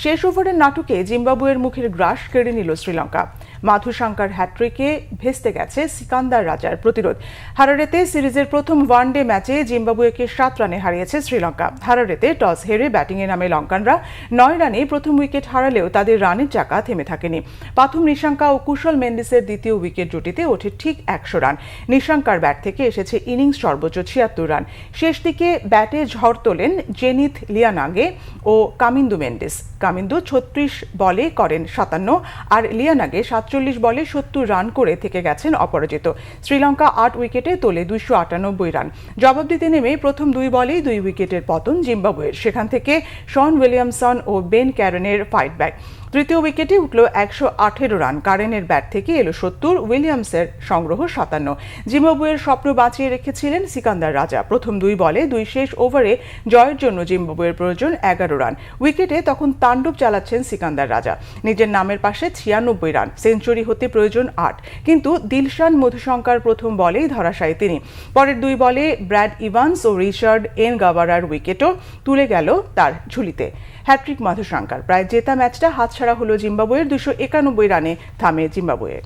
শেষ ওভারের নাটকে জিম্বাবুয়ের মুখের গ্রাস কেড়ে নিল শ্রীলঙ্কা। মাথুসাঙ্কার হ্যাট্রিকে ভেস্তে গেছে সিকান্দার রাজার প্রতিরোধ। হারারেতে সিরিজের প্রথম ওয়ানডে ম্যাচে জিম্বাবুয়েকে 7 রানে হারিয়েছে শ্রীলঙ্কা। হারারেতে টস হেরে ব্যাটিংয়ে নামে লঙ্কানরা 9 রানে প্রথম উইকেট হারালেও তাদের রানের চাকা থেমে থাকেনি। পাথুম নিশাঙ্কা ও কুশল মেন্ডিসের দ্বিতীয় উইকেট জুটিতে ওঠে ঠিক 100 রান। নিশাঙ্কার ব্যাট থেকে এসেছে ইনিংস সর্বোচ্চ 76 রান। শেষ দিকে ব্যাটে ঝড় তোলেন জেনিথ লিয়ানাগে ও কামিন্দু মেন্ডিস। কামিন্দু 36 বলে করেন 57 আর লিয়ানাগে 47 বলে 70 রান করে থেকে গেছেন অপরাজিত। শ্রীলঙ্কা 8 উইকেটে তোলে 298 রান। জবাব দিতে নেমে প্রথম 2 বলেই 2 উইকেটের পতন জিম্বাবুয়ের। সেখান থেকে শন উইলিয়ামসন ও বেন ক্যারেনের ফাইট ব্যাক। তৃতীয় উইকেটে উঠল 118 রান। কারেনের ব্যাট থেকে এলো 70, উইলিয়ামসের সংগ্রহ 57। জিম্বাবুয়ের স্বপ্ন বাঁচিয়ে রেখেছিলেন সিকান্দার রাজা। প্রথম 2 বলে 2 শেষ ওভারে জয়ের জন্য জিম্বাবুয়ের প্রয়োজন 11 রান। উইকেটে তখন তাণ্ডব চালাচ্ছেন সিকান্দার রাজা। নিজের নামের পাশে 96 রান। সেঞ্চুরি হতে প্রয়োজন 8, কিন্তু দিলশান মধুশঙ্কার প্রথম বলেই ধরাশায়ী তিনি। পরের 2 বলে ব্র্যাড ইভান্স ও রিচার্ড এন গাভারার উইকেটও তুলে গেল তার ঝুলিতে। হ্যাট্রিক মধুশঙ্কার। প্রায় জেতা ম্যাচটা হাতছাড়া হলো জিম্বাবুয়ের। 291 রানে থামে জিম্বাবুয়ে।